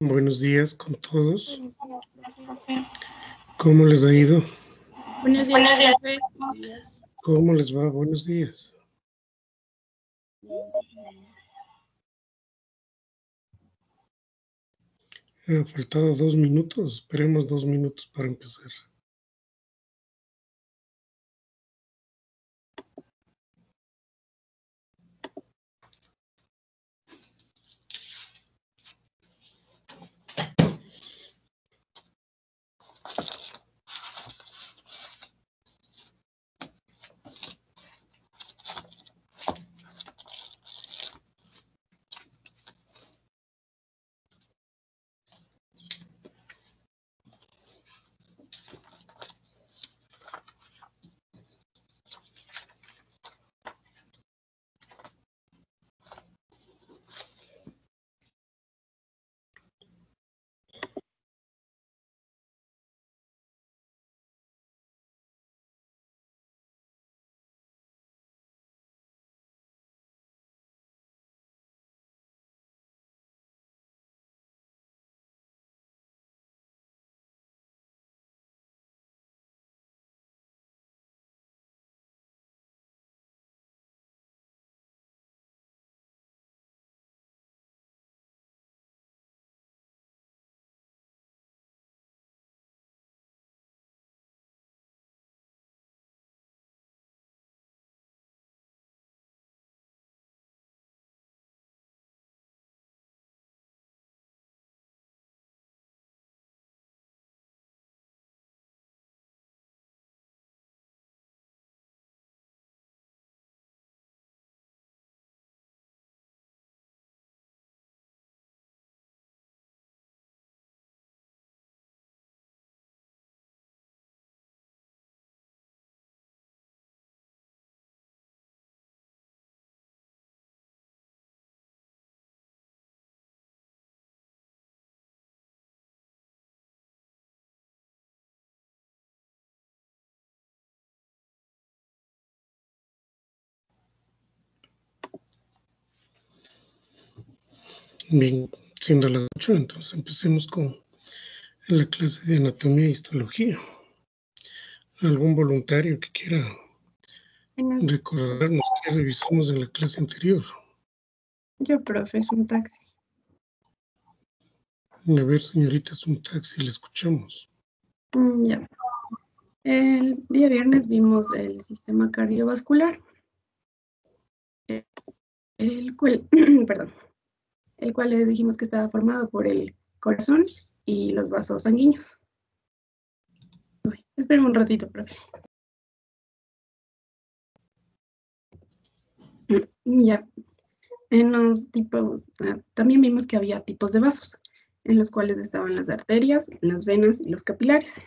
Buenos días con todos. Buenos días, profe. ¿Cómo les ha ido? Buenos días, profe. ¿Cómo les va? Buenos días. Ha faltado 2 minutos. Esperemos 2 minutos para empezar. Bien, siendo las 8, entonces empecemos con la clase de anatomía e histología. ¿Algún voluntario que quiera recordarnos qué revisamos en la clase anterior? Yo, profe, es un taxi. A ver, señorita, es un taxi, le escuchamos. Ya. El día viernes vimos el sistema cardiovascular, el cual, perdón, el cual le dijimos que estaba formado por el corazón y los vasos sanguíneos. Esperen un ratito, profe. Ya. En los tipos, también vimos que había tipos de vasos, en los cuales estaban las arterias, las venas y los capilares.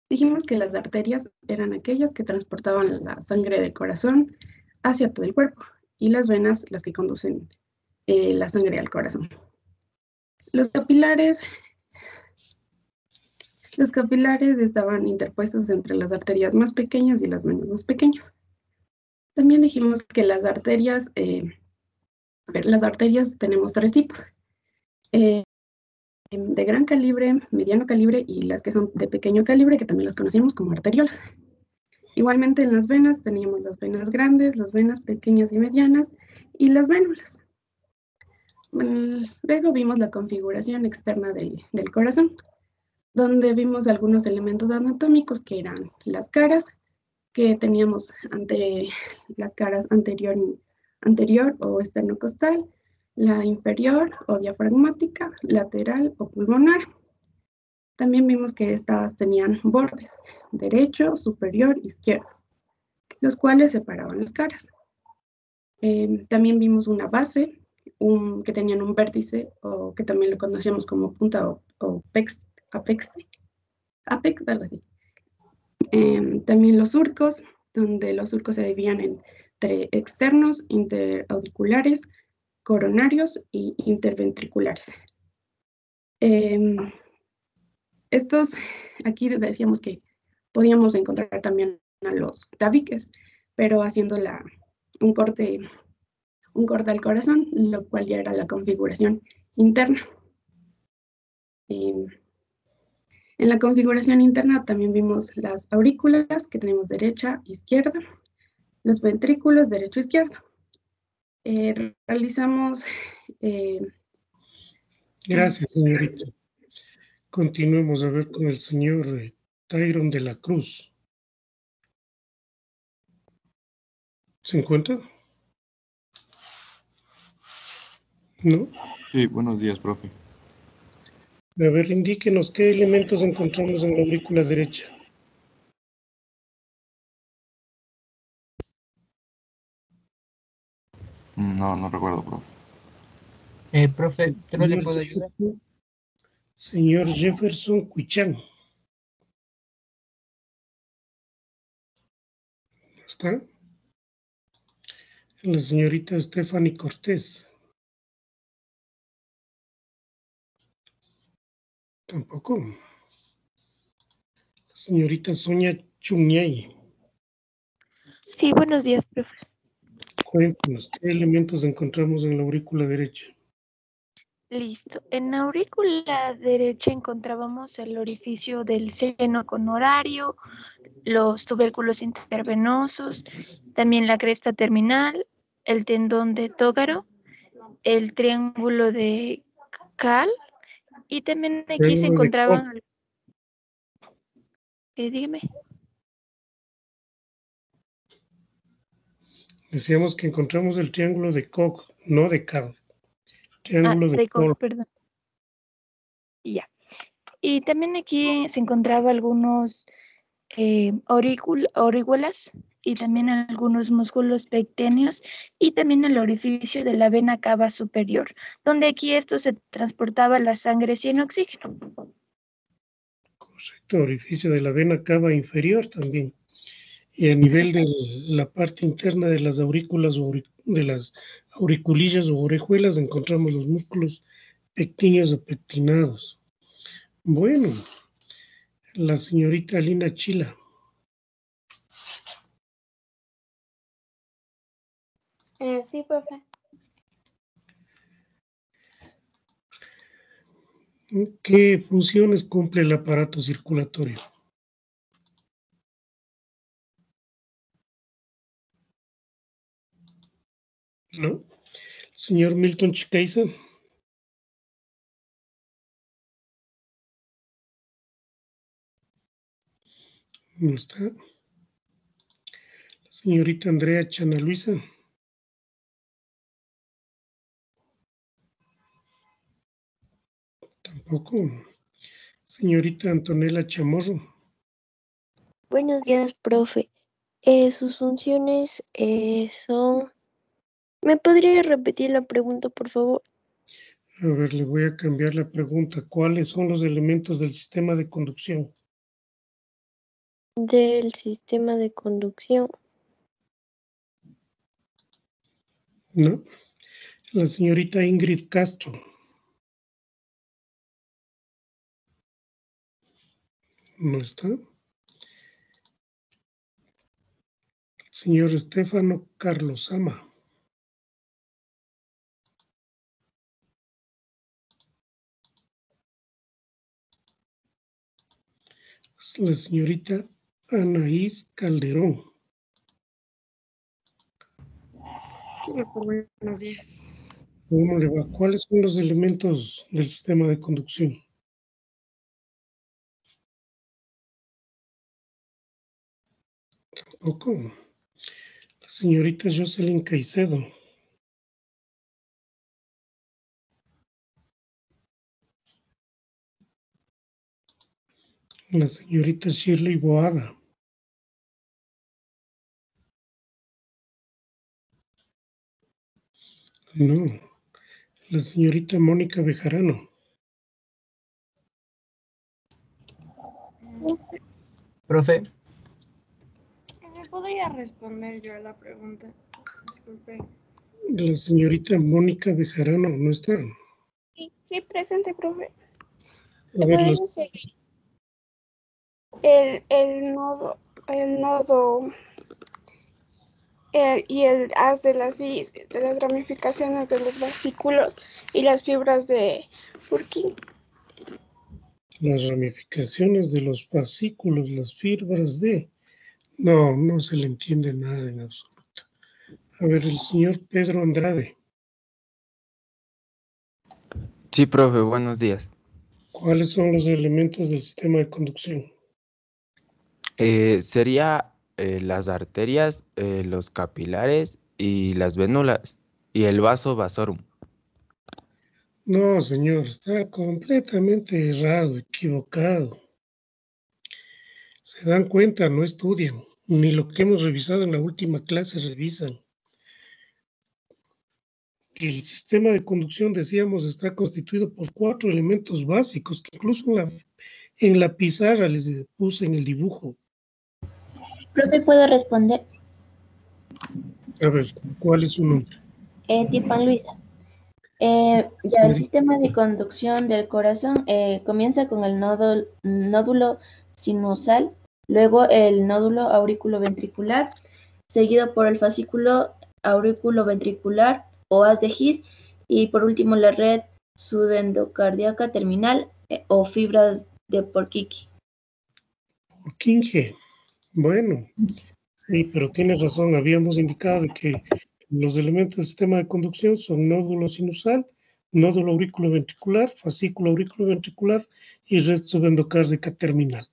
Dijimos que las arterias eran aquellas que transportaban la sangre del corazón hacia todo el cuerpo y las venas las que conducen la sangre al corazón. Los capilares estaban interpuestos entre las arterias más pequeñas y las venas más pequeñas. También dijimos que las arterias tenemos 3 tipos. De gran calibre, mediano calibre y las que son de pequeño calibre, que también las conocemos como arteriolas. Igualmente en las venas teníamos las venas grandes, las venas pequeñas y medianas y las vénulas. Luego vimos la configuración externa del corazón, donde vimos algunos elementos anatómicos que eran las caras, que teníamos las caras anterior o esternocostal, la inferior o diafragmática, lateral o pulmonar. También vimos que estas tenían bordes, derecho, superior, izquierdos, los cuales separaban las caras. También vimos una base, que tenían un vértice, o que también lo conocíamos como punta o apex, algo así. También los surcos, donde los surcos se dividían entre externos, interauriculares, coronarios y interventriculares. Estos, aquí decíamos que podíamos encontrar también a los tabiques, pero haciendo un corte al corazón, lo cual ya era la configuración interna. En la configuración interna también vimos las aurículas que tenemos derecha, izquierda, los ventrículos derecho, izquierdo. Realizamos... Gracias, señorita. Continuemos a ver con el señor Tyron de la Cruz. ¿Se encuentra? ¿No? Sí, buenos días, profe. A ver, indíquenos qué elementos encontramos en la aurícula derecha. No recuerdo, profe. Profe, ¿yo no le puedo ayudar? Señor Jefferson Cuichán. ¿Está? La señorita Stephanie Cortés. Tampoco. La señorita Sonia Chuñay. Sí, buenos días, profe. Cuéntenos, ¿qué elementos encontramos en la aurícula derecha? Listo. En la aurícula derecha encontrábamos el orificio del seno con horario, los tubérculos intervenosos, también la cresta terminal, el tendón de tógaro, el triángulo de Cal y también aquí se Triángulo de encontraban... dígame. Decíamos que encontramos el triángulo de Koch, no de Karl. Triángulo de Koch, Koch. perdón. Ya. Y también aquí se encontraba algunos orihuelas y también algunos músculos pecténeos y también el orificio de la vena cava superior, donde aquí esto se transportaba la sangre sin oxígeno. Correcto, orificio de la vena cava inferior también. Y a nivel de la parte interna de las aurículas o de las auriculillas o orejuelas encontramos los músculos pectíneos o pectinados. Bueno, la señorita Lina Chila. Sí, profe. ¿Qué funciones cumple el aparato circulatorio? ¿No? Señor Milton Chicaiza. No está. La señorita Andrea Chana Luisa. Tampoco. Señorita Antonella Chamorro. Buenos días, profe. Sus funciones son... ¿Me podría repetir la pregunta, por favor? A ver, le voy a cambiar la pregunta. ¿Cuáles son los elementos del sistema de conducción? Del sistema de conducción. ¿No? La señorita Ingrid Castro. No está. El señor Estefano Carlos Ama. La señorita Anaís Calderón. Sí, buenos días. ¿Cómo le va? ¿Cuáles son los elementos del sistema de conducción? Tampoco. La señorita Jocelyn Caicedo. La señorita Shirley Boada. No. La señorita Mónica Bejarano. Profe, ¿Me podría responder yo a la pregunta? Disculpe. La señorita Mónica Bejarano no está. Sí, presente, profe. A ver, ¿Puede ser el nodo y el haz de las ramificaciones de los vasículos y las fibras de Purkinje? Las ramificaciones de los fascículos, las fibras de... No, no se le entiende nada en absoluto. A ver, el señor Pedro Andrade. Sí, profe, buenos días. ¿Cuáles son los elementos del sistema de conducción? Sería las arterias, los capilares y las vénulas y el vaso vasorum. No, señor, está completamente errado, equivocado. Se dan cuenta, no estudian, ni lo que hemos revisado en la última clase revisan. El sistema de conducción, decíamos, está constituido por 4 elementos básicos que incluso en la pizarra les puse en el dibujo. Profe, ¿puedo responder? A ver, ¿cuál es su nombre? Tipan Luisa. Ya el sistema de conducción del corazón comienza con el nódulo sinusal, luego el nódulo auriculoventricular, seguido por el fascículo auriculoventricular o haz de His, y por último la red subendocardíaca terminal o fibras de Purkinje. Purkinje. Bueno, sí, pero tienes razón. Habíamos indicado de que los elementos del sistema de conducción son nódulo sinusal, nódulo auriculoventricular, fascículo auriculoventricular y red subendocárdica terminal.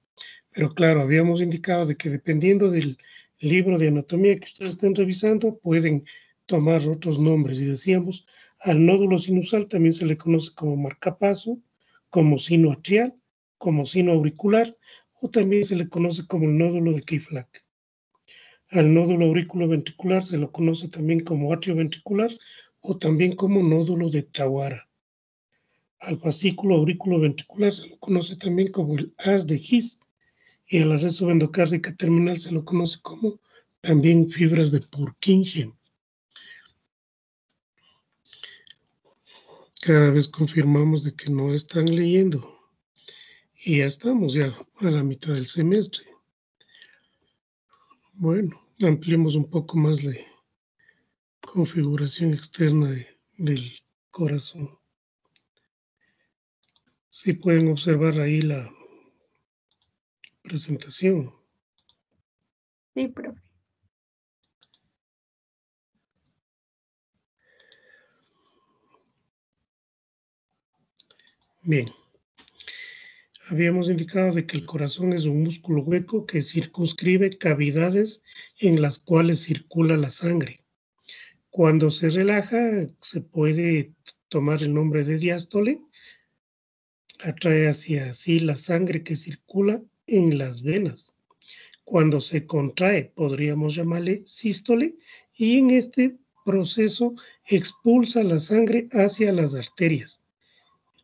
Pero claro, habíamos indicado de que dependiendo del libro de anatomía que ustedes estén revisando, pueden tomar otros nombres. Y decíamos, al nódulo sinusal también se le conoce como marcapaso, como sino atrial, como sino auricular, o también se le conoce como el nódulo de Keyflack. Al nódulo auriculoventricular se lo conoce también como atrio ventricular o también como nódulo de Tawara. Al fascículo auriculoventricular se lo conoce también como el haz de His, y a la red subendocárdica terminal se lo conoce como también fibras de Purkinje. Cada vez confirmamos de que no están leyendo y ya estamos ya a la mitad del semestre. Bueno, ampliemos un poco más la configuración externa del corazón. Sí pueden observar ahí la presentación. Sí, profe. Bien. Habíamos indicado de que el corazón es un músculo hueco que circunscribe cavidades en las cuales circula la sangre. Cuando se relaja, se puede tomar el nombre de diástole, atrae hacia sí la sangre que circula en las venas. Cuando se contrae, podríamos llamarle sístole, y en este proceso expulsa la sangre hacia las arterias.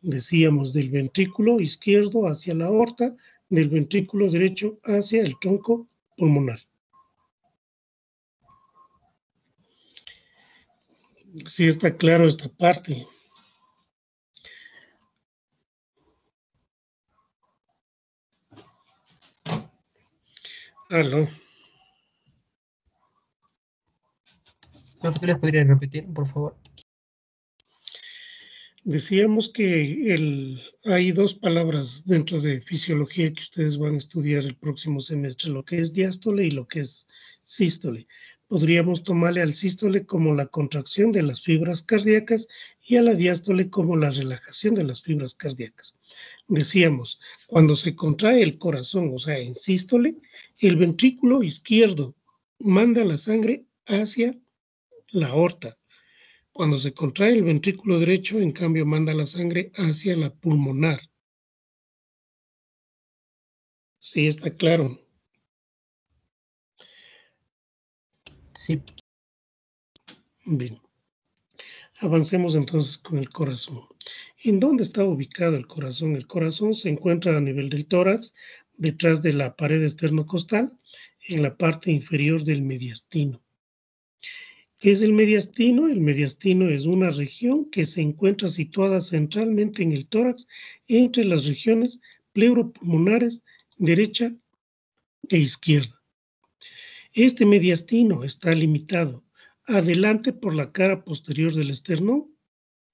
Decíamos del ventrículo izquierdo hacia la aorta, del ventrículo derecho hacia el tronco pulmonar. Sí está claro esta parte. Aló. Profe, ¿tú les podrías repetir, por favor? Decíamos que hay 2 palabras dentro de fisiología que ustedes van a estudiar el próximo semestre, lo que es diástole y lo que es sístole. Podríamos tomarle al sístole como la contracción de las fibras cardíacas y a la diástole como la relajación de las fibras cardíacas. Decíamos, cuando se contrae el corazón, o sea, en sístole, el ventrículo izquierdo manda la sangre hacia la aorta. Cuando se contrae el ventrículo derecho, en cambio, manda la sangre hacia la pulmonar. Sí, está claro. Sí. Bien. Avancemos entonces con el corazón. ¿En dónde está ubicado el corazón? El corazón se encuentra a nivel del tórax, detrás de la pared esternocostal, en la parte inferior del mediastino. ¿Qué es el mediastino? El mediastino es una región que se encuentra situada centralmente en el tórax, entre las regiones pleuropulmonares derecha e izquierda. Este mediastino está limitado adelante por la cara posterior del esternón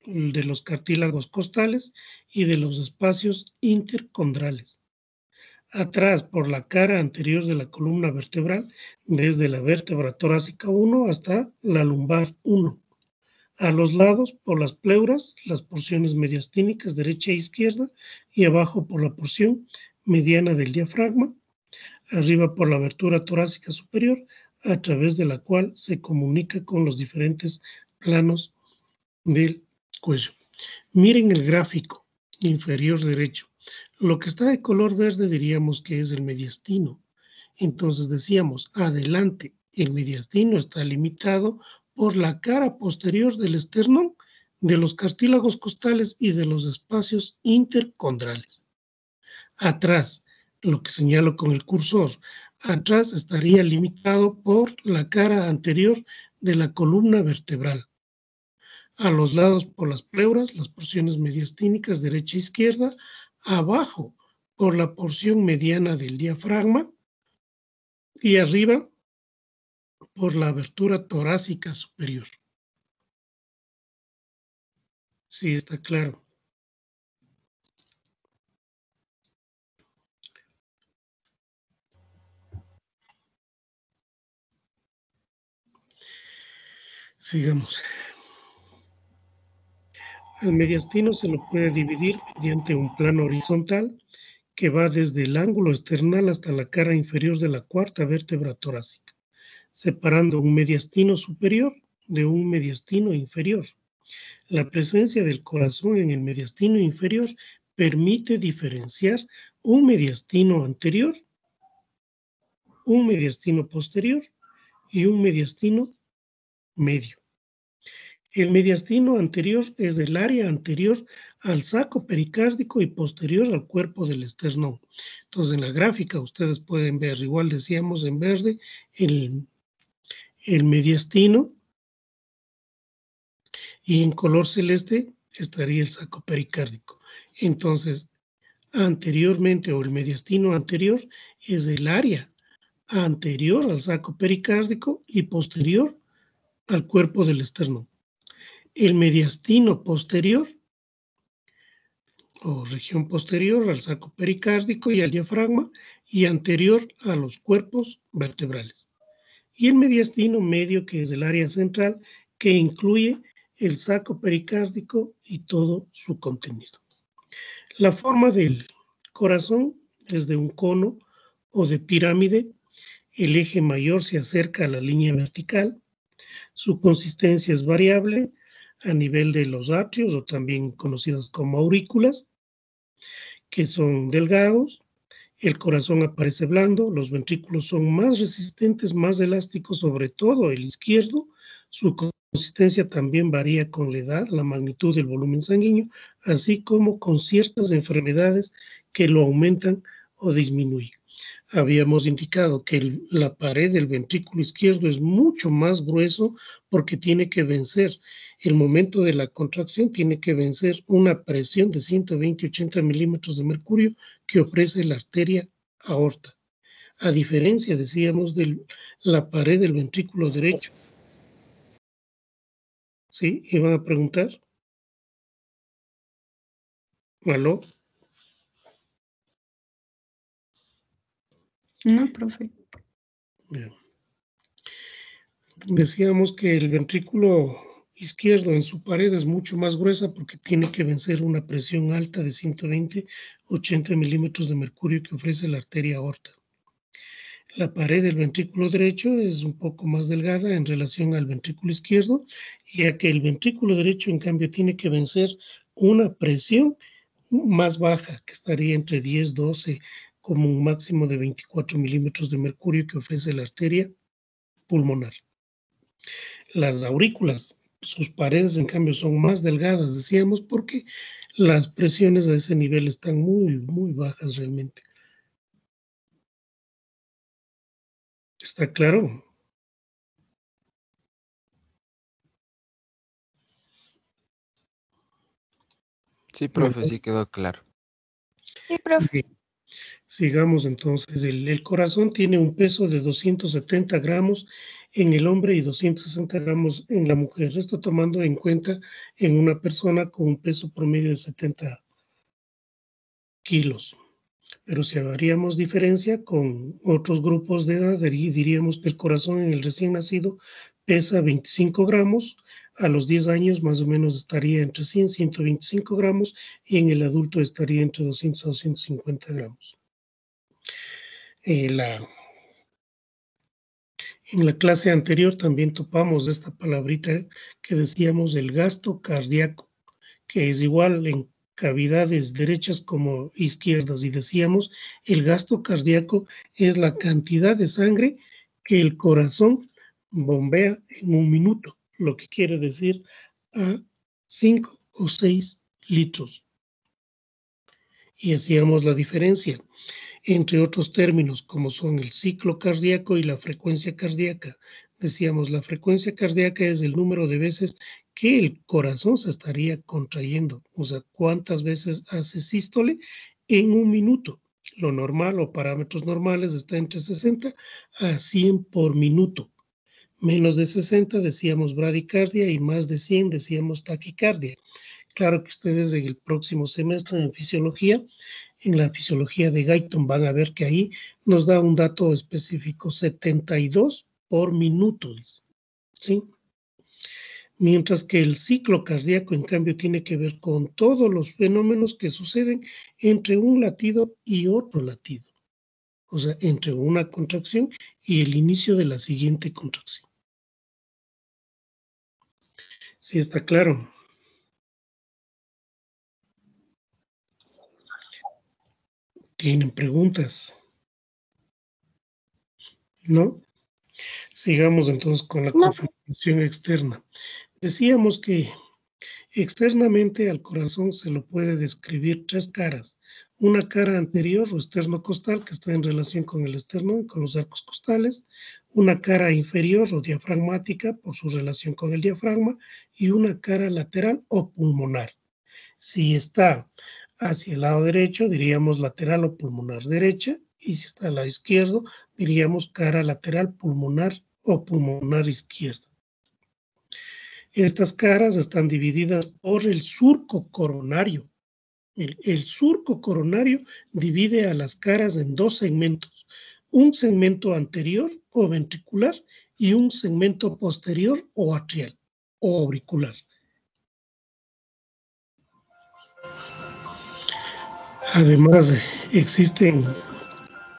de los cartílagos costales y de los espacios intercondrales. Atrás, por la cara anterior de la columna vertebral, desde la vértebra torácica 1 hasta la lumbar 1. A los lados, por las pleuras, las porciones mediastínicas derecha e izquierda, y abajo por la porción mediana del diafragma, arriba por la abertura torácica superior, a través de la cual se comunica con los diferentes planos del cuello. Miren el gráfico inferior derecho. Lo que está de color verde diríamos que es el mediastino. Entonces decíamos, adelante, el mediastino está limitado por la cara posterior del esternón, de los cartílagos costales y de los espacios intercondrales. Atrás, lo que señalo con el cursor, atrás estaría limitado por la cara anterior de la columna vertebral. A los lados por las pleuras, las porciones mediastínicas derecha e izquierda, abajo por la porción mediana del diafragma y arriba por la abertura torácica superior. Sí, está claro. Sigamos. Al mediastino se lo puede dividir mediante un plano horizontal que va desde el ángulo esternal hasta la cara inferior de la cuarta vértebra torácica, separando un mediastino superior de un mediastino inferior. La presencia del corazón en el mediastino inferior permite diferenciar un mediastino anterior, un mediastino posterior y un mediastino medio. El mediastino anterior es el área anterior al saco pericárdico y posterior al cuerpo del esternón. Entonces, en la gráfica ustedes pueden ver, igual decíamos en verde, el mediastino, y en color celeste estaría el saco pericárdico. Entonces, anteriormente, o el mediastino anterior, es el área anterior al saco pericárdico y posterior al cuerpo del esternón. El mediastino posterior, o región posterior al saco pericárdico y al diafragma, y anterior a los cuerpos vertebrales. Y el mediastino medio, que es el área central, que incluye el saco pericárdico y todo su contenido. La forma del corazón es de un cono o de pirámide. El eje mayor se acerca a la línea vertical. Su consistencia es variable a nivel de los atrios, o también conocidos como aurículas, que son delgados. El corazón aparece blando, los ventrículos son más resistentes, más elásticos, sobre todo el izquierdo. Su consistencia también varía con la edad, la magnitud del volumen sanguíneo, así como con ciertas enfermedades que lo aumentan o disminuyen. Habíamos indicado que la pared del ventrículo izquierdo es mucho más grueso porque tiene que vencer, el momento de la contracción tiene que vencer una presión de 120-80 milímetros de mercurio que ofrece la arteria aorta. A diferencia, decíamos, de la pared del ventrículo derecho. ¿Sí? ¿Iban a preguntar? ¿Aló? No, profe. Bien. Decíamos que el ventrículo izquierdo en su pared es mucho más gruesa porque tiene que vencer una presión alta de 120-80 milímetros de mercurio que ofrece la arteria aorta. La pared del ventrículo derecho es un poco más delgada en relación al ventrículo izquierdo, ya que el ventrículo derecho, en cambio, tiene que vencer una presión más baja, que estaría entre 10-12, como un máximo de 24 milímetros de mercurio que ofrece la arteria pulmonar. Las aurículas, sus paredes, en cambio, son más delgadas, decíamos, porque las presiones a ese nivel están muy, muy bajas realmente. ¿Está claro? Sí, profe, sí quedó claro. Sí, profe. Bien. Sigamos entonces. El corazón tiene un peso de 270 gramos en el hombre y 260 gramos en la mujer. Esto tomando en cuenta en una persona con un peso promedio de 70 kilos. Pero si haríamos diferencia con otros grupos de edad, diríamos que el corazón en el recién nacido pesa 25 gramos, a los 10 años más o menos estaría entre 100 y 125 gramos, y en el adulto estaría entre 200 a 250 gramos. En la clase anterior también topamos esta palabrita que decíamos el gasto cardíaco, que es igual en cavidades derechas como izquierdas, y decíamos el gasto cardíaco es la cantidad de sangre que el corazón bombea en un minuto, lo que quiere decir a 5 o 6 litros. Y hacíamos la diferencia entre otros términos como son el ciclo cardíaco y la frecuencia cardíaca. Decíamos, la frecuencia cardíaca es el número de veces que el corazón se estaría contrayendo, o sea, cuántas veces hace sístole en un minuto. Lo normal o parámetros normales está entre 60 a 100 por minuto. Menos de 60 decíamos bradicardia y más de 100 decíamos taquicardia. Claro que ustedes en el próximo semestre en fisiología, en la fisiología de Guyton, van a ver que ahí nos da un dato específico, 72 por minuto, ¿sí? Mientras que el ciclo cardíaco, en cambio, tiene que ver con todos los fenómenos que suceden entre un latido y otro latido. O sea, entre una contracción y el inicio de la siguiente contracción. ¿Sí está claro? ¿Tienen preguntas? ¿No? Sigamos entonces con la configuración externa. Decíamos que externamente al corazón se lo puede describir 3 caras. Una cara anterior o esternocostal, que está en relación con el esternón, con los arcos costales. Una cara inferior o diafragmática por su relación con el diafragma. Y una cara lateral o pulmonar. Si está hacia el lado derecho, diríamos lateral o pulmonar derecha. Y si está al lado izquierdo, diríamos cara lateral pulmonar o pulmonar izquierda. Estas caras están divididas por el surco coronario. El surco coronario divide a las caras en 2 segmentos. Un segmento anterior o ventricular y un segmento posterior o atrial o auricular. Además, existen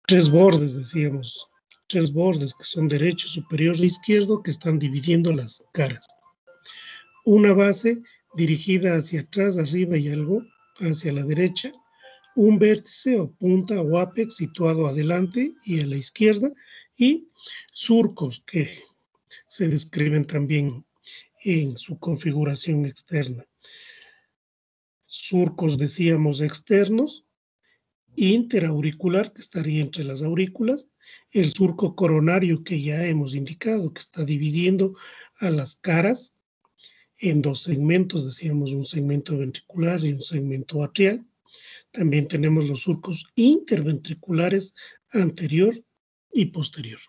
3 bordes, decíamos, 3 bordes que son derecho, superior e izquierdo, que están dividiendo las caras. Una base dirigida hacia atrás, arriba y algo hacia la derecha. Un vértice o punta o apex situado adelante y a la izquierda. Y surcos que se describen también en su configuración externa. Surcos, decíamos, externos. Interauricular, que estaría entre las aurículas. El surco coronario, que ya hemos indicado, que está dividiendo a las caras en 2 segmentos, decíamos un segmento ventricular y un segmento atrial. También tenemos los surcos interventriculares anterior y posterior.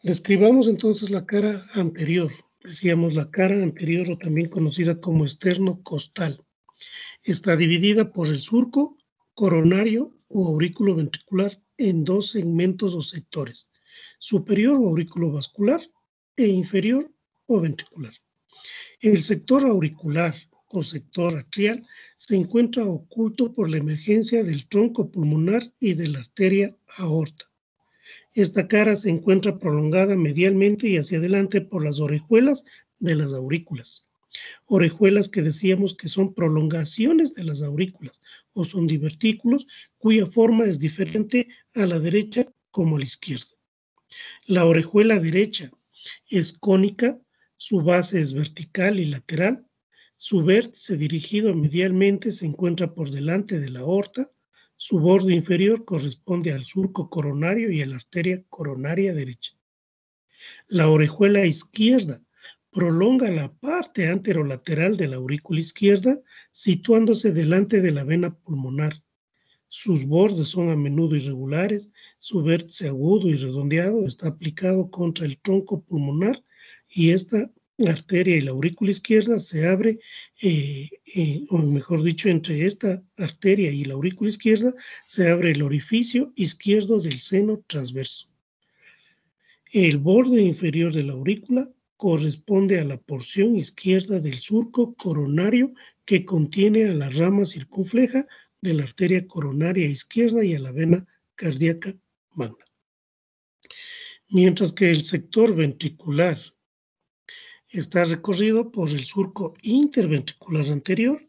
Describamos entonces la cara anterior. Decíamos la cara anterior, o también conocida como esternocostal. Está dividida por el surco coronario o aurículo ventricular en 2 segmentos o sectores, superior o aurículo vascular e inferior o ventricular. El sector auricular o sector atrial se encuentra oculto por la emergencia del tronco pulmonar y de la arteria aorta. Esta cara se encuentra prolongada medialmente y hacia adelante por las orejuelas de las aurículas. Orejuelas que decíamos que son prolongaciones de las aurículas o son divertículos cuya forma es diferente a la derecha como a la izquierda. La orejuela derecha es cónica, su base es vertical y lateral, su vértice dirigido medialmente se encuentra por delante de la aorta, su borde inferior corresponde al surco coronario y a la arteria coronaria derecha. La orejuela izquierda prolonga la parte anterolateral de la aurícula izquierda, situándose delante de la vena pulmonar. sus bordes son a menudo irregulares, su vértice agudo y redondeado está aplicado contra el tronco pulmonar y esta arteria y la aurícula izquierda se abre, o mejor dicho, entre esta arteria y la aurícula izquierda se abre el orificio izquierdo del seno transverso. El borde inferior de la aurícula corresponde a la porción izquierda del surco coronario que contiene a la rama circunfleja de la arteria coronaria izquierda y a la vena cardíaca magna. Mientras que el sector ventricular está recorrido por el surco interventricular anterior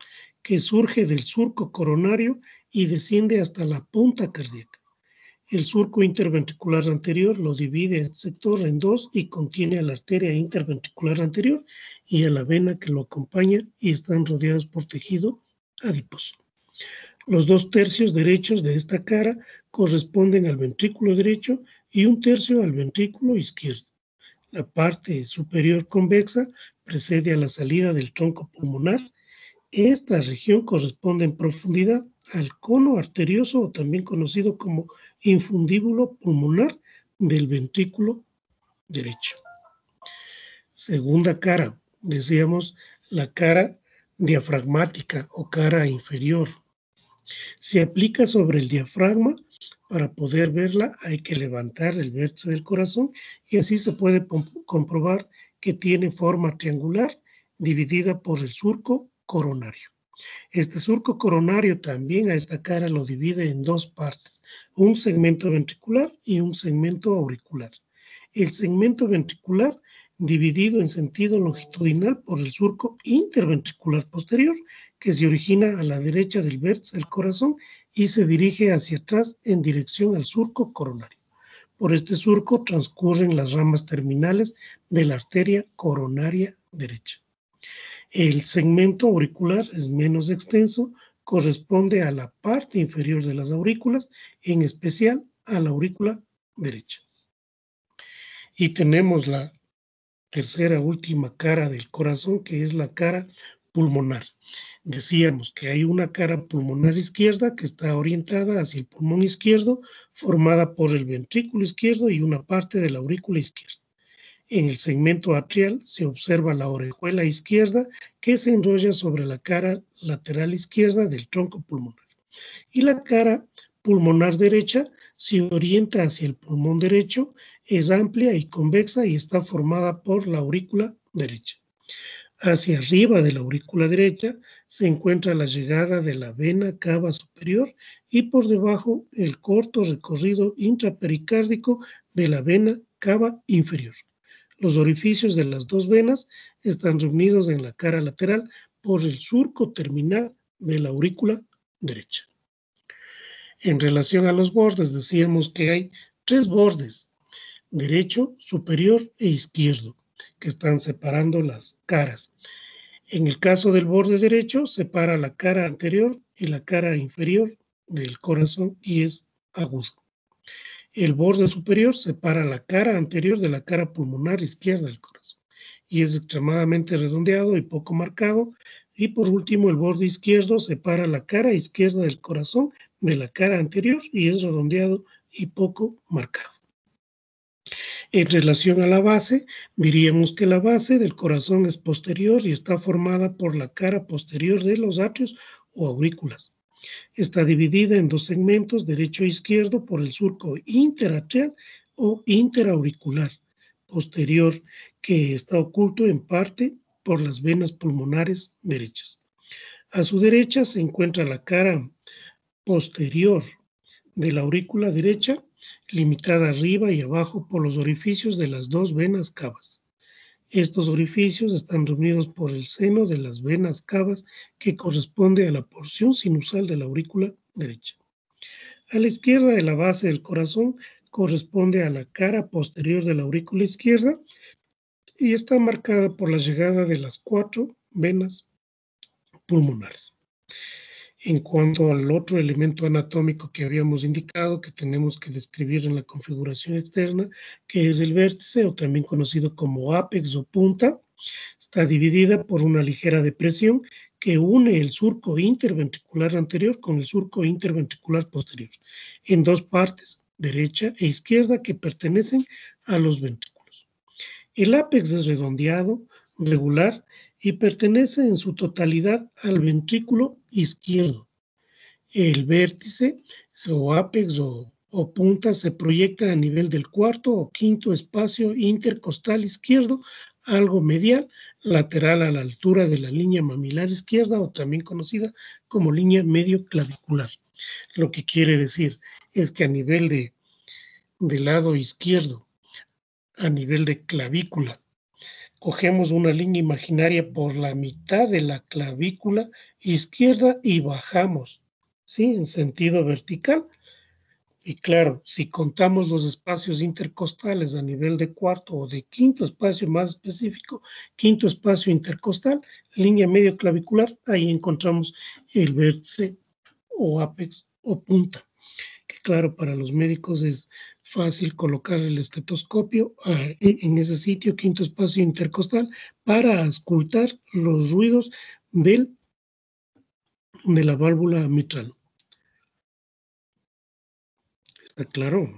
que surge del surco coronario y desciende hasta la punta cardíaca. El surco interventricular anterior lo divide el sector en dos y contiene a la arteria interventricular anterior y a la vena que lo acompaña y están rodeados por tejido adiposo. Los 2 tercios derechos de esta cara corresponden al ventrículo derecho y 1 tercio al ventrículo izquierdo. La parte superior convexa precede a la salida del tronco pulmonar. Esta región corresponde en profundidad al cono arterioso o también conocido como infundíbulo pulmonar del ventrículo derecho. Segunda cara, decíamos la cara diafragmática o cara inferior. Se aplica sobre el diafragma. Para poder verla hay que levantar el vértice del corazón y así se puede comprobar que tiene forma triangular dividida por el surco coronario. Este surco coronario también a esta cara lo divide en 2 partes, un segmento ventricular y un segmento auricular. El segmento ventricular dividido en sentido longitudinal por el surco interventricular posterior que se origina a la derecha del vértice del corazón y se dirige hacia atrás en dirección al surco coronario. Por este surco transcurren las ramas terminales de la arteria coronaria derecha. El segmento auricular es menos extenso, corresponde a la parte inferior de las aurículas, en especial a la aurícula derecha. Y tenemos la tercera última cara del corazón, que es la cara pulmonar. Decíamos que hay una cara pulmonar izquierda que está orientada hacia el pulmón izquierdo, formada por el ventrículo izquierdo y una parte de la aurícula izquierda. En el segmento atrial se observa la orejuela izquierda que se enrolla sobre la cara lateral izquierda del tronco pulmonar. Y la cara pulmonar derecha se orienta hacia el pulmón derecho, es amplia y convexa y está formada por la aurícula derecha. Hacia arriba de la aurícula derecha se encuentra la llegada de la vena cava superior y por debajo el corto recorrido intrapericárdico de la vena cava inferior. Los orificios de las 2 venas están reunidos en la cara lateral por el surco terminal de la aurícula derecha. En relación a los bordes, decíamos que hay 3 bordes, derecho, superior e izquierdo, que están separando las caras. En el caso del borde derecho, separa la cara anterior y la cara inferior del corazón y es agudo. El borde superior separa la cara anterior de la cara pulmonar izquierda del corazón y es extremadamente redondeado y poco marcado. Y por último, el borde izquierdo separa la cara izquierda del corazón de la cara anterior y es redondeado y poco marcado. En relación a la base, diríamos que la base del corazón es posterior y está formada por la cara posterior de los atrios o aurículas. Está dividida en 2 segmentos, derecho e izquierdo, por el surco interatrial o interauricular posterior, que está oculto en parte por las venas pulmonares derechas. A su derecha se encuentra la cara posterior de la aurícula derecha, limitada arriba y abajo por los orificios de las 2 venas cavas. Estos orificios están reunidos por el seno de las venas cavas que corresponde a la porción sinusal de la aurícula derecha. A la izquierda de la base del corazón corresponde a la cara posterior de la aurícula izquierda y está marcada por la llegada de las 4 venas pulmonares. En cuanto al otro elemento anatómico que habíamos indicado que tenemos que describir en la configuración externa, que es el vértice o también conocido como ápex o punta, está dividida por una ligera depresión que une el surco interventricular anterior con el surco interventricular posterior, en dos partes, derecha e izquierda, que pertenecen a los ventrículos. El ápex es redondeado, regular, y pertenece en su totalidad al ventrículo izquierdo. El vértice o ápex o punta se proyecta a nivel del cuarto o quinto espacio intercostal izquierdo, algo medial, lateral a la altura de la línea mamilar izquierda, o también conocida como línea medio clavicular. Lo que quiere decir es que a nivel del lado izquierdo, a nivel de clavícula, cogemos una línea imaginaria por la mitad de la clavícula izquierda y bajamos, ¿sí?, en sentido vertical. Y claro, si contamos los espacios intercostales a nivel de cuarto o de quinto espacio más específico, quinto espacio intercostal, línea medio clavicular, ahí encontramos el vértice o ápex o punta, que claro, para los médicos es fácil colocar el estetoscopio en ese sitio, quinto espacio intercostal, para auscultar los ruidos de la válvula mitral. ¿Está claro?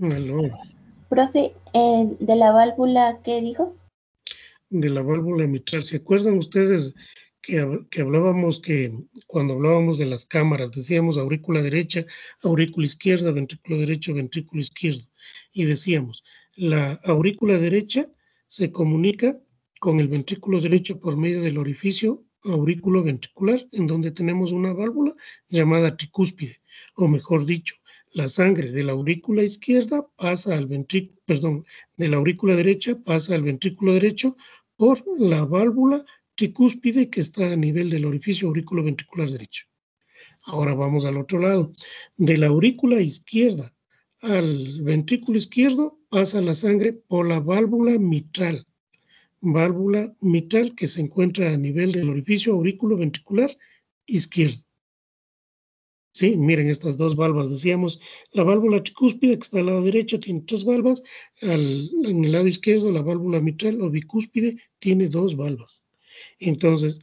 Aló. Profe, de la válvula, ¿qué dijo? De la válvula mitral. ¿Se acuerdan ustedes que hablábamos que cuando hablábamos de las cámaras decíamos aurícula derecha, aurícula izquierda, ventrículo derecho, ventrículo izquierdo? Y decíamos, la aurícula derecha se comunica con el ventrículo derecho por medio del orificio aurículo ventricular, en donde tenemos una válvula llamada tricúspide, o mejor dicho, la sangre de la aurícula izquierda pasa al ventrículo, perdón, de la aurícula derecha pasa al ventrículo derecho por la válvula tricúspide que está a nivel del orificio aurículo ventricular derecho. Ahora vamos al otro lado. De la aurícula izquierda al ventrículo izquierdo pasa la sangre por la válvula mitral que se encuentra a nivel del orificio aurículo ventricular izquierdo. Sí, miren estas dos valvas, decíamos, la válvula tricúspide que está al lado derecho tiene 3 valvas, en el lado izquierdo la válvula mitral o bicúspide tiene 2 valvas. Entonces,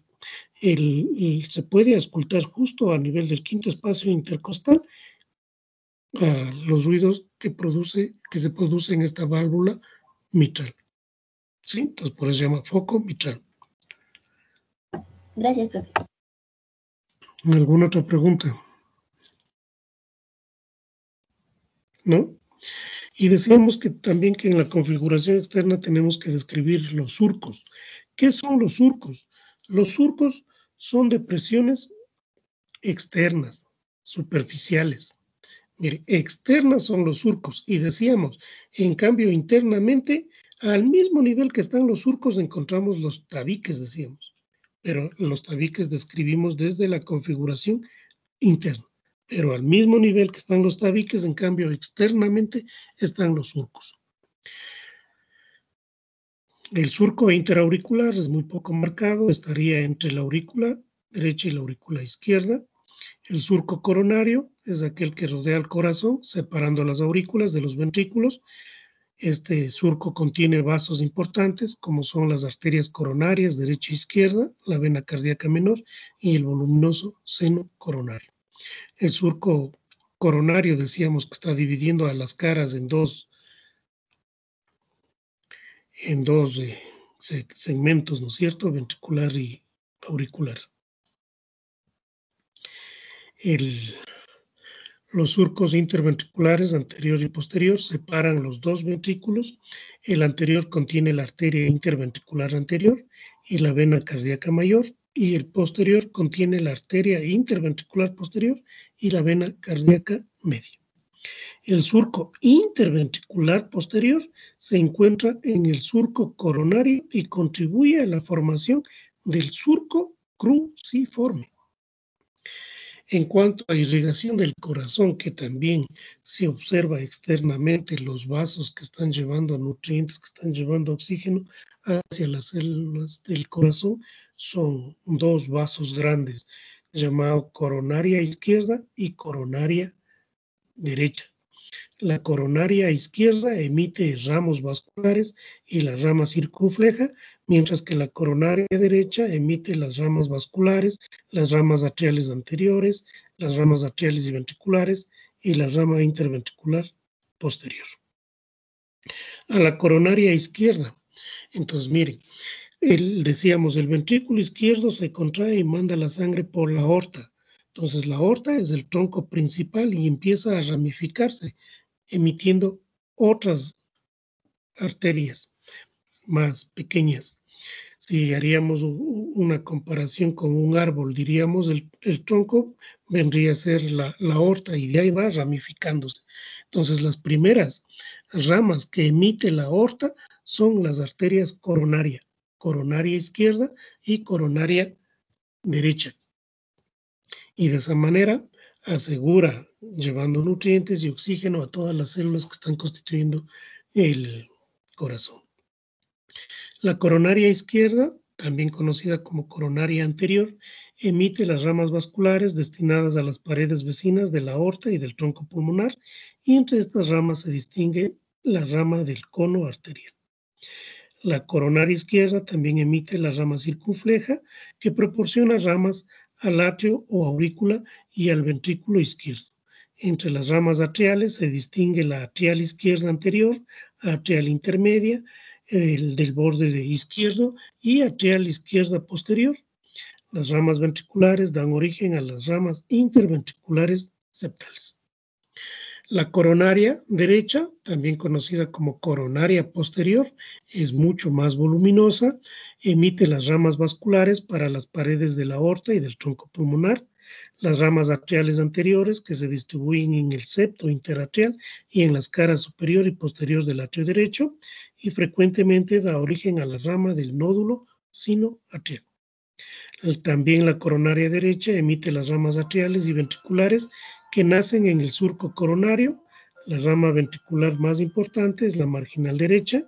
se puede auscultar justo a nivel del quinto espacio intercostal los ruidos que se produce en esta válvula mitral. ¿Sí? Entonces, por eso se llama foco mitral. Gracias, profe. ¿Alguna otra pregunta? ¿No? Y decíamos que también que en la configuración externa tenemos que describir los surcos. ¿Qué son los surcos? Los surcos son depresiones externas, superficiales. Mire, externas son los surcos, y decíamos, en cambio, internamente, al mismo nivel que están los surcos, encontramos los tabiques, decíamos. Pero los tabiques describimos desde la configuración interna. Pero al mismo nivel que están los tabiques, en cambio, externamente están los surcos. El surco interauricular es muy poco marcado, estaría entre la aurícula derecha y la aurícula izquierda. El surco coronario es aquel que rodea el corazón, separando las aurículas de los ventrículos. Este surco contiene vasos importantes, como son las arterias coronarias derecha e izquierda, la vena cardíaca menor y el voluminoso seno coronario. El surco coronario decíamos que está dividiendo a las caras en dos segmentos, ¿no es cierto? Ventricular y auricular. Los surcos interventriculares anterior y posterior separan los dos ventrículos. El anterior contiene la arteria interventricular anterior y la vena cardíaca mayor, y el posterior contiene la arteria interventricular posterior y la vena cardíaca media. El surco interventricular posterior se encuentra en el surco coronario y contribuye a la formación del surco cruciforme. En cuanto a irrigación del corazón, que también se observa externamente, los vasos que están llevando nutrientes, que están llevando oxígeno hacia las células del corazón, son 2 vasos grandes, llamados coronaria izquierda y coronaria derecha. La coronaria izquierda emite ramos vasculares y la rama circunfleja, mientras que la coronaria derecha emite las ramas vasculares, las ramas atriales anteriores, las ramas atriales y ventriculares y la rama interventricular posterior. A la coronaria izquierda, entonces miren, decíamos, el ventrículo izquierdo se contrae y manda la sangre por la aorta. Entonces la aorta es el tronco principal y empieza a ramificarse, emitiendo otras arterias más pequeñas. Si haríamos una comparación con un árbol, diríamos el tronco vendría a ser la aorta y de ahí va ramificándose. Entonces las primeras ramas que emite la aorta son las arterias coronaria izquierda y coronaria derecha. Y de esa manera asegura llevando nutrientes y oxígeno a todas las células que están constituyendo el corazón. La coronaria izquierda, también conocida como coronaria anterior, emite las ramas vasculares destinadas a las paredes vecinas de la aorta y del tronco pulmonar, y entre estas ramas se distingue la rama del cono arterial. La coronaria izquierda también emite la rama circunfleja, que proporciona ramas al atrio o aurícula y al ventrículo izquierdo. Entre las ramas atriales se distingue la atrial izquierda anterior, atrial intermedia, el del borde izquierdo y atrial izquierda posterior. Las ramas ventriculares dan origen a las ramas interventriculares septales. La coronaria derecha, también conocida como coronaria posterior, es mucho más voluminosa, emite las ramas vasculares para las paredes de la aorta y del tronco pulmonar, las ramas atriales anteriores que se distribuyen en el septo interatrial y en las caras superior y posterior del atrio derecho, y frecuentemente da origen a la rama del nódulo sinoatrial. También la coronaria derecha emite las ramas atriales y ventriculares que nacen en el surco coronario. La rama ventricular más importante es la marginal derecha,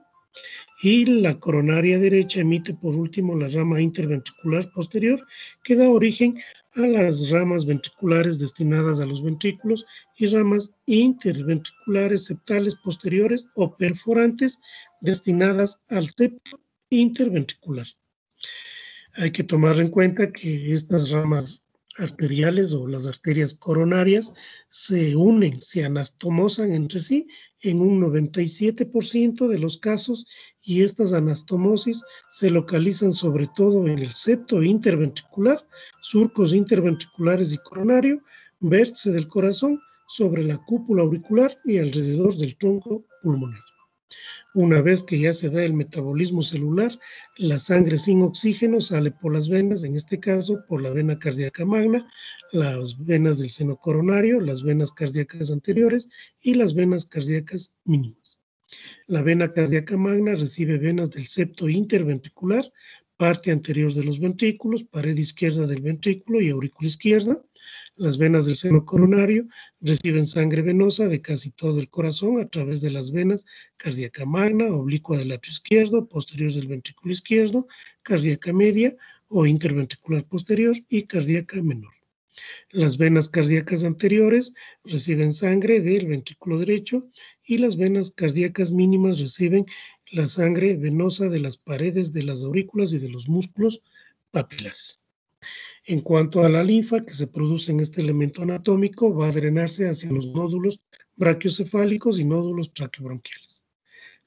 y la coronaria derecha emite por último la rama interventricular posterior, que da origen a las ramas ventriculares destinadas a los ventrículos y ramas interventriculares septales posteriores o perforantes destinadas al septo interventricular. Hay que tomar en cuenta que estas ramas arteriales o las arterias coronarias se unen, se anastomosan entre sí en un 97% de los casos, y estas anastomosis se localizan sobre todo en el septo interventricular, surcos interventriculares y coronario, vértice del corazón, sobre la cúpula auricular y alrededor del tronco pulmonar. Una vez que ya se da el metabolismo celular, la sangre sin oxígeno sale por las venas, en este caso por la vena cardíaca magna, las venas del seno coronario, las venas cardíacas anteriores y las venas cardíacas mínimas. La vena cardíaca magna recibe venas del septo interventricular, parte anterior de los ventrículos, pared izquierda del ventrículo y aurícula izquierda. Las venas del seno coronario reciben sangre venosa de casi todo el corazón a través de las venas cardíaca magna, oblicua del atrio izquierdo, posterior del ventrículo izquierdo, cardíaca media o interventricular posterior y cardíaca menor. Las venas cardíacas anteriores reciben sangre del ventrículo derecho, y las venas cardíacas mínimas reciben la sangre venosa de las paredes de las aurículas y de los músculos papilares. En cuanto a la linfa que se produce en este elemento anatómico, va a drenarse hacia los nódulos brachiocefálicos y nódulos traqueobronquiales.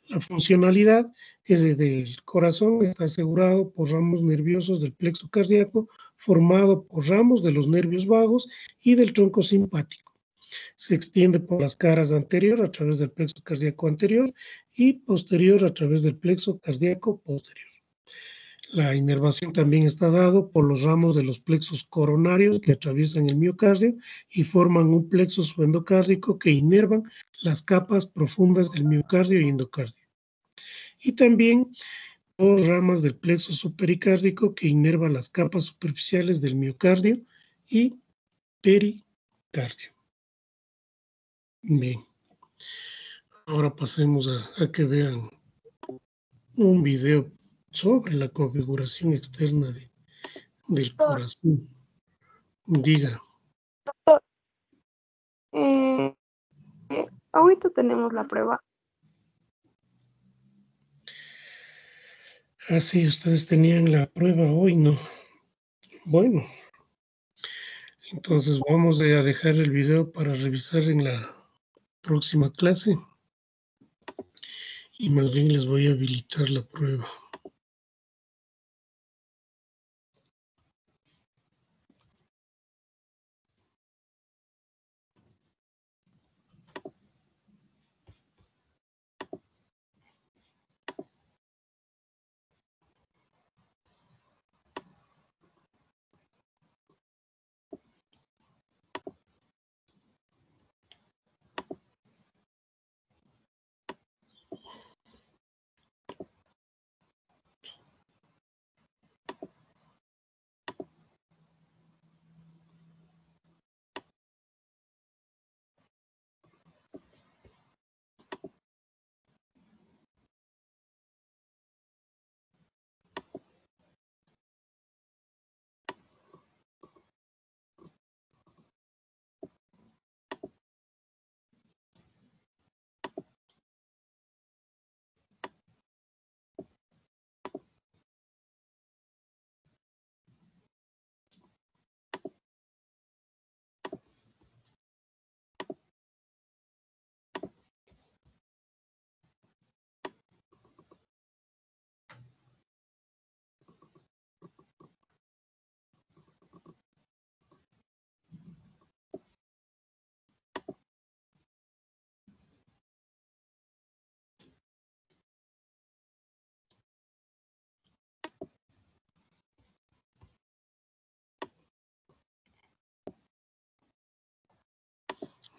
La funcionalidad del corazón está asegurado por ramos nerviosos del plexo cardíaco, formado por ramos de los nervios vagos y del tronco simpático. Se extiende por las caras anterior a través del plexo cardíaco anterior y posterior a través del plexo cardíaco posterior. La inervación también está dado por los ramos de los plexos coronarios que atraviesan el miocardio y forman un plexo subendocárdico que inervan las capas profundas del miocardio y endocardio. Y también dos ramas del plexo supericárdico que inervan las capas superficiales del miocardio y pericardio. Bien, ahora pasemos a que vean un video sobre la configuración externa del corazón. Diga. Ahorita tenemos la prueba. Ah, sí, ustedes tenían la prueba hoy, ¿no? Bueno, entonces vamos a dejar el video para revisar en la próxima clase y más bien les voy a habilitar la prueba.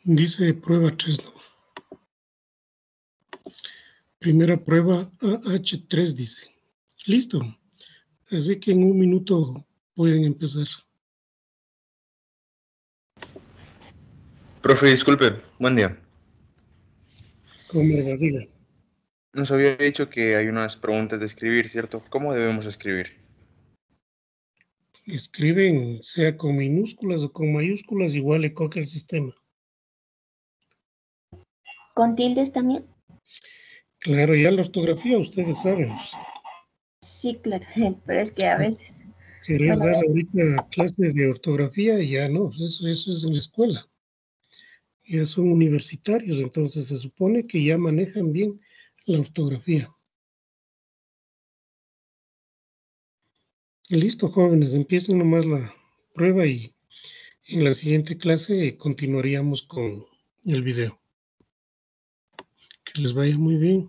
Dice prueba 3, ¿no? Primera prueba AH3 dice. Listo. Así que en un minuto pueden empezar. Profe, disculpe, buen día. ¿Cómo le va? Diga. Nos había dicho que hay unas preguntas de escribir, ¿cierto? ¿Cómo debemos escribir? Escriben, sea con minúsculas o con mayúsculas, igual le coge el sistema. ¿Con tildes también? Claro, ya la ortografía ustedes saben. Sí, claro, pero es que a veces. Querer Bueno, dar ahorita clases de ortografía, ya no, eso es en la escuela. Ya son universitarios, entonces se supone que ya manejan bien la ortografía. Y listo, jóvenes, empiecen nomás la prueba y en la siguiente clase continuaríamos con el video. Que les vaya muy bien.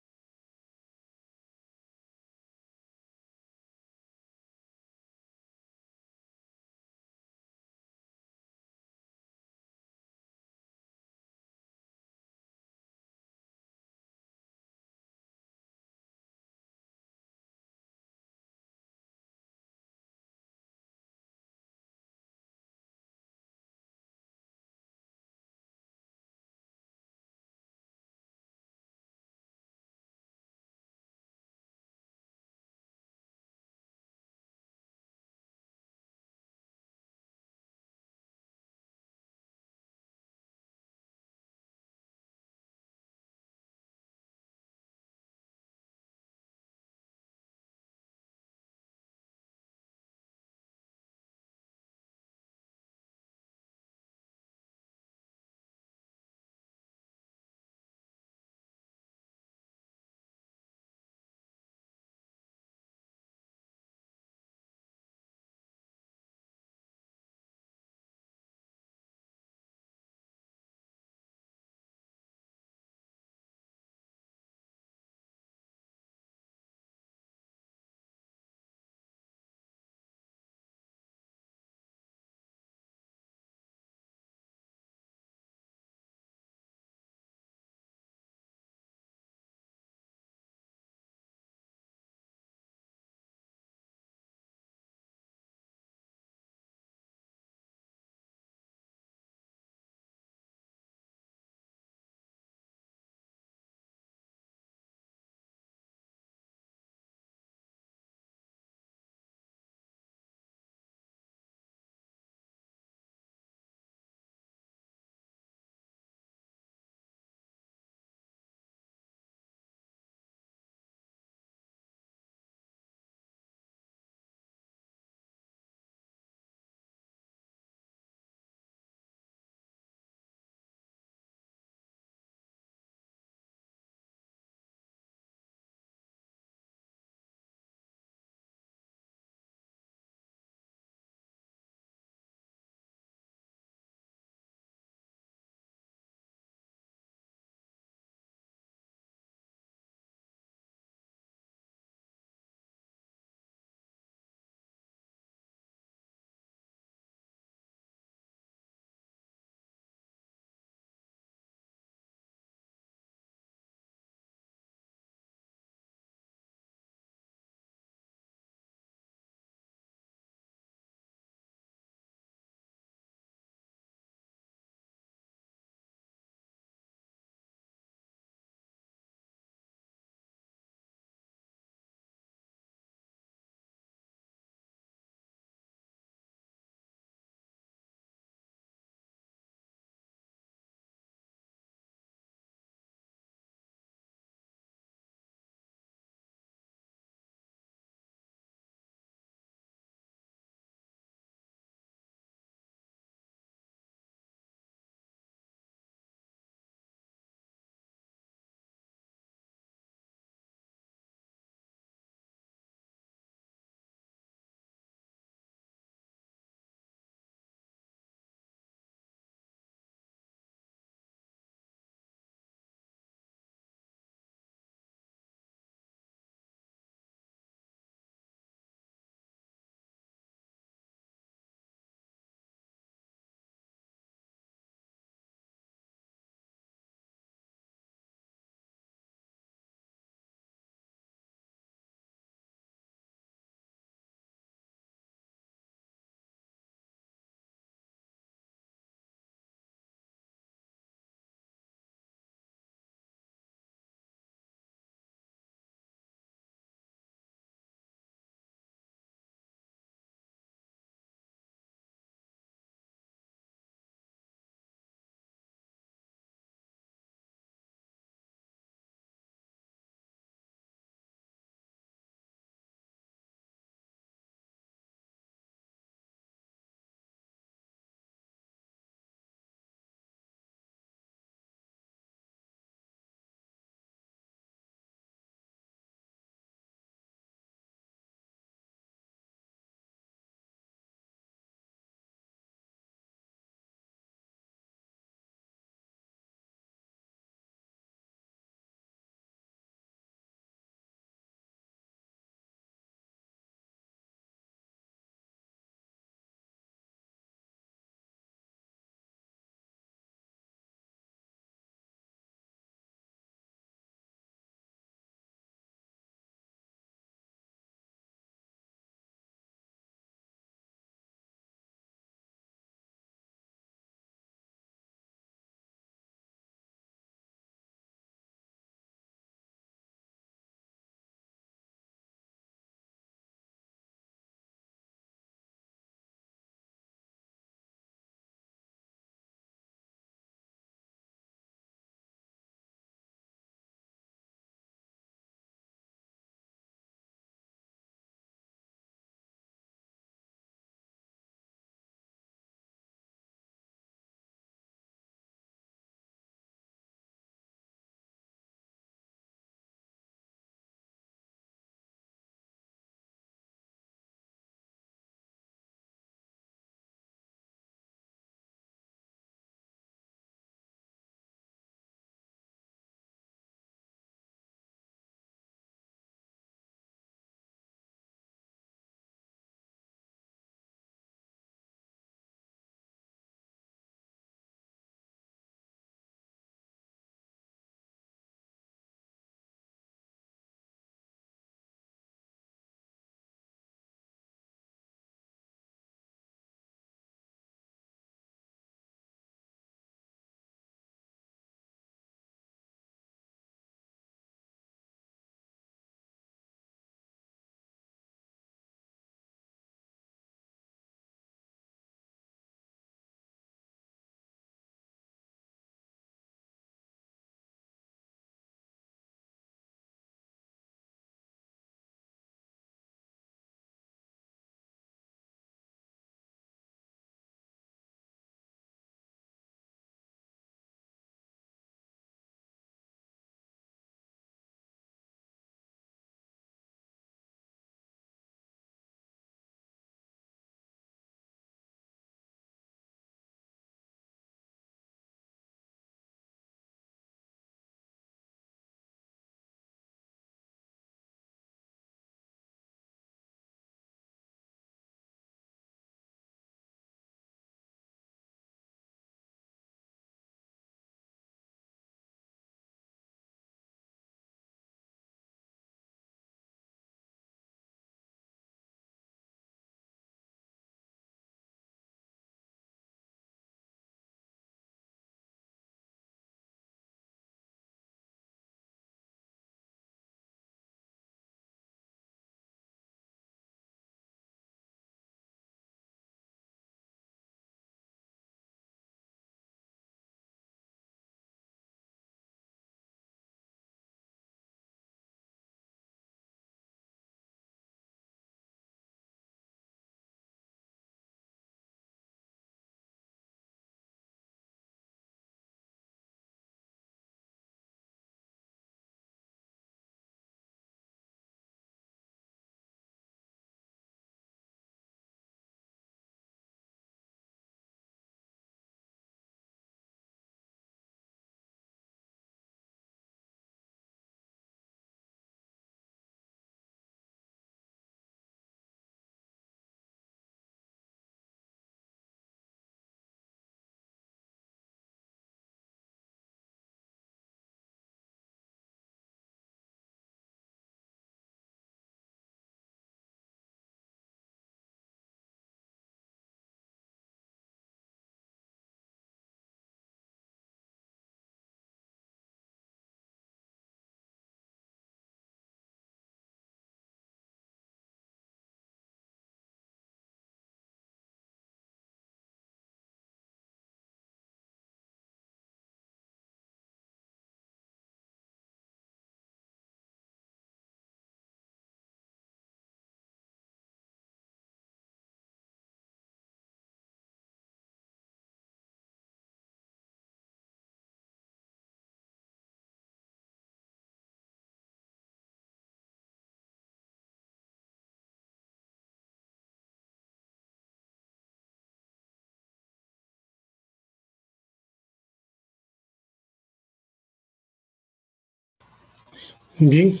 Bien,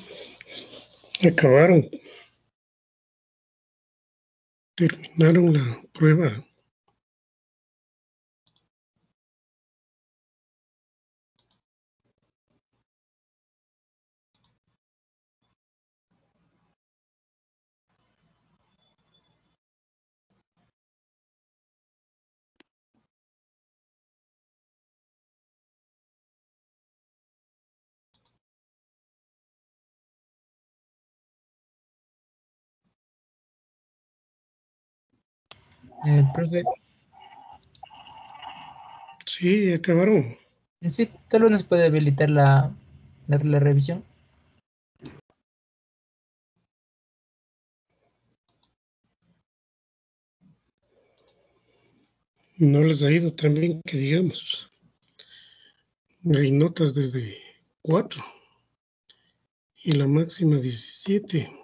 acabaron. Terminaron la prueba. Profe, Sí, acabaron. sí, tal vez nos puede habilitar la revisión. No les ha ido tan bien que digamos. Hay notas desde 4 y la máxima 17.